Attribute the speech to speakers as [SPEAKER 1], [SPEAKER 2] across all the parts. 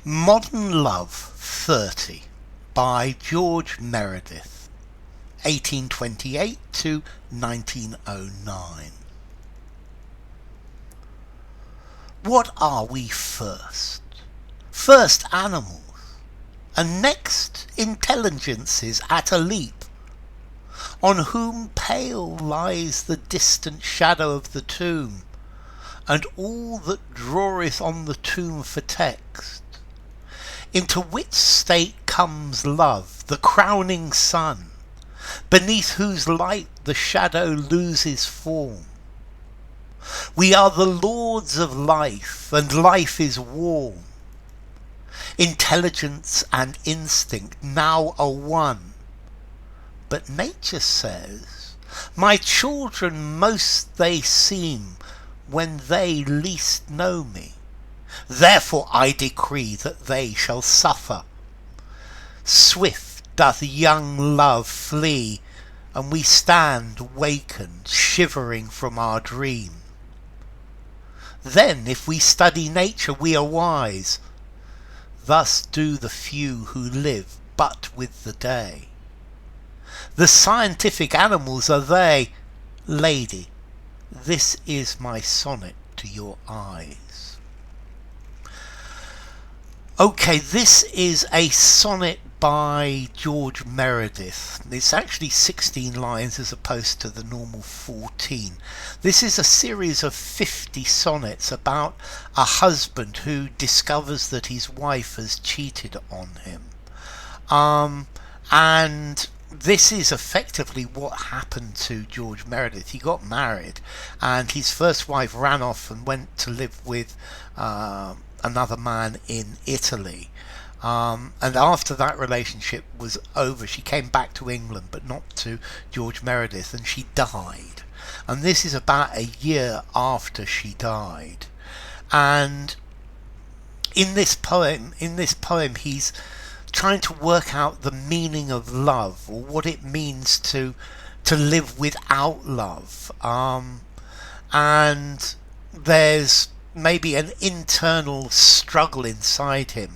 [SPEAKER 1] Modern Love 30 by George Meredith, 1828 to 1909. What are we first? First animals, and next intelligences at a leap, on whom pale lies the distant shadow of the tomb, and all that draweth on the tomb for text. Into which state comes love, the crowning sun, beneath whose light the shadow loses form. We are the lords of life, and life is warm. Intelligence and instinct now are one. But nature says, my children most they seem when they least know me. Therefore I decree that they shall suffer. Swift doth young love flee, and we stand wakened, shivering from our dream. Then if we study nature we are wise. Thus do the few who live but with the day. The scientific animals are they. Lady, this is my sonnet to your eyes. Okay, this is a sonnet by George Meredith. It's actually 16 lines as opposed to the normal 14. This is a series of 50 sonnets about a husband who discovers that his wife has cheated on him. And this is effectively what happened to George Meredith. He got married and his first wife ran off and went to live with another man in Italy. And after that relationship was over, she came back to England, but not to George Meredith, and she died. And this is about a year after she died. And in this poem, he's trying to work out the meaning of love, or what it means to live without love. And there's maybe an internal struggle inside him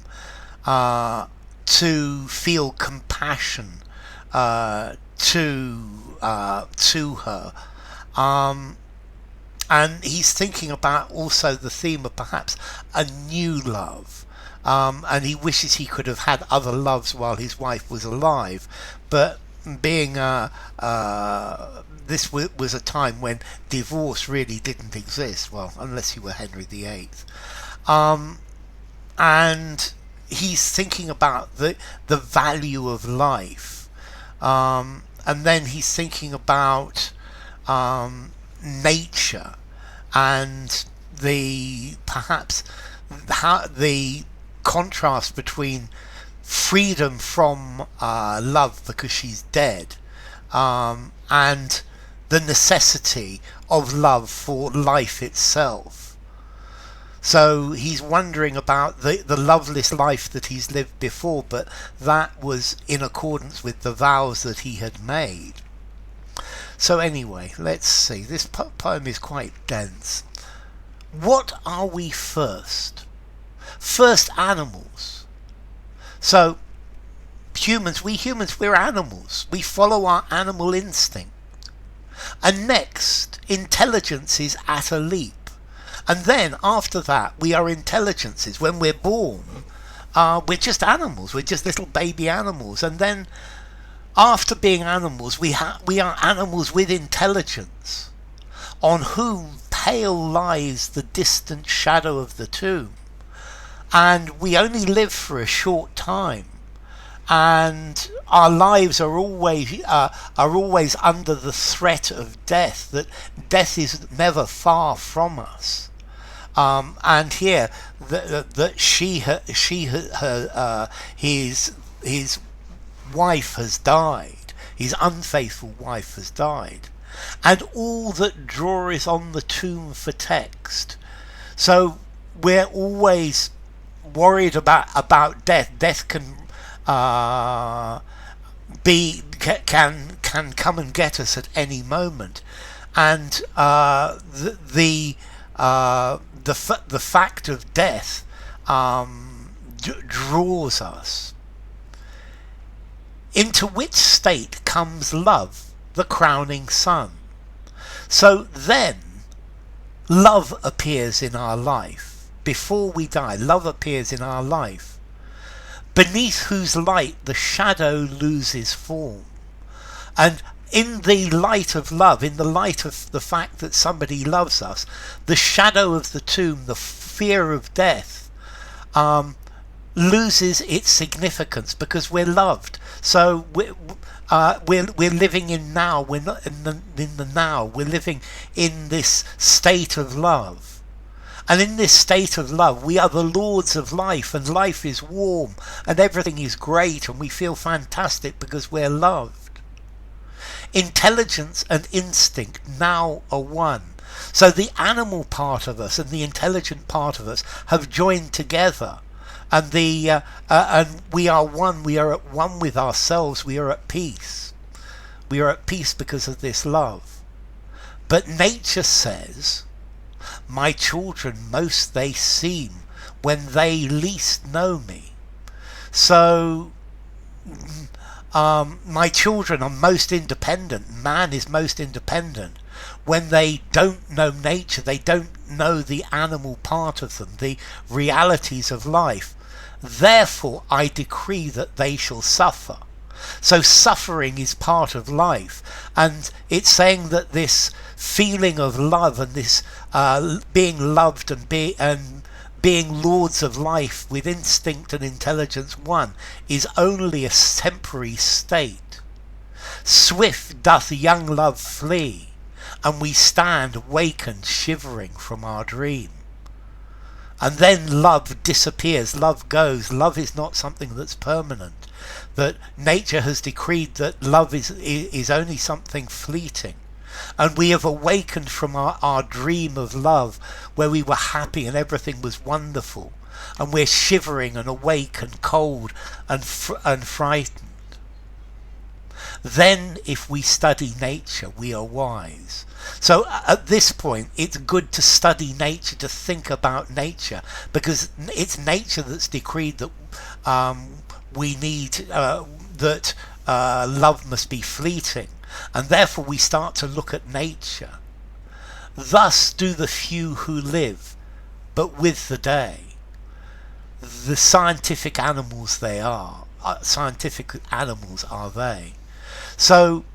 [SPEAKER 1] to feel compassion to her, and he's thinking about also the theme of perhaps a new love, and he wishes he could have had other loves while his wife was alive, but being this was a time when divorce really didn't exist, well, unless you were Henry VIII. And he's thinking about the value of life. And then he's thinking about nature and the contrast between freedom from love because she's dead, and the necessity of love for life itself. So he's wondering about the loveless life that he's lived before, but that was in accordance with the vows that he had made. So anyway, let's see. This poem is quite dense. What are we first? First animals. So we're animals. We follow our animal instinct. And next, intelligence is at a leap. And then after that, we are intelligences. When we're born, we're just animals. We're just little baby animals. And then after being animals, we are animals with intelligence, on whom pale lies the distant shadow of the tomb. And we only live for a short time. And our lives are always under the threat of death. That death is never far from us. And here that his wife has died. His unfaithful wife has died, and all that draweth on the tomb for text. So we're always worried about death. Death can can come and get us at any moment, and the fact of death draws us. Into which state comes love, the crowning sun. So then, love appears in our life. Before we die, love appears in our life, beneath whose light the shadow loses form. And in the light of love, in the light of the fact that somebody loves us, the shadow of the tomb, the fear of death, loses its significance because we're loved. So we're living in now. We're not in the now. We're living in this state of love, and in this state of love, we are the lords of life, and life is warm, and everything is great, and we feel fantastic because we're loved. Intelligence and instinct now are one. So the animal part of us and the intelligent part of us have joined together. And and we are one. We are at one with ourselves. We are at peace. We are at peace because of this love. But nature says, "My children most they seem when they least know me." So my children are most independent. Man is most independent when they don't know nature. They don't know the animal part of them, the realities of life. Therefore I decree that they shall suffer. So suffering is part of life, and it's saying that this feeling of love and this being loved and being lords of life with instinct and intelligence one is only a temporary state. Swift doth young love flee, and we stand wakened, shivering from our dream. And then love disappears, love goes. Love is not something that's permanent. That nature has decreed that love is only something fleeting. And we have awakened from our dream of love, where we were happy and everything was wonderful. And we're shivering and awake and cold and frightened. Then if we study nature, we are wise. So at this point, it's good to study nature, to think about nature, because it's nature that's decreed that we need, that love must be fleeting. And therefore we start to look at nature. Thus do the few who live, but with the day. The scientific animals they are. Scientific animals are they. So,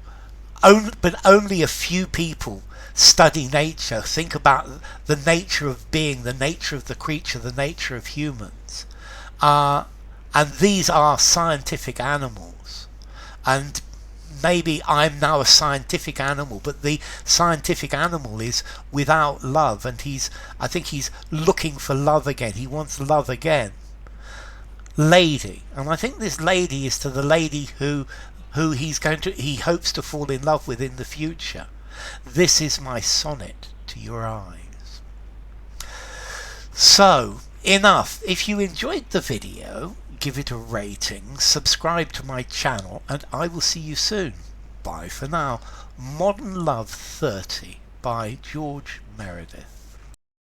[SPEAKER 1] but only a few people study nature, think about the nature of being, the nature of the creature, the nature of humans. And these are scientific animals. And maybe I'm now a scientific animal, but the scientific animal is without love, and I think he's looking for love again. He wants love again. Lady, and I think this lady is to the lady who he hopes to fall in love with in the future. This is my sonnet to your eyes. So, enough. If you enjoyed the video, give it a rating, subscribe to my channel, and I will see you soon. Bye for now. Modern Love 30 by George Meredith.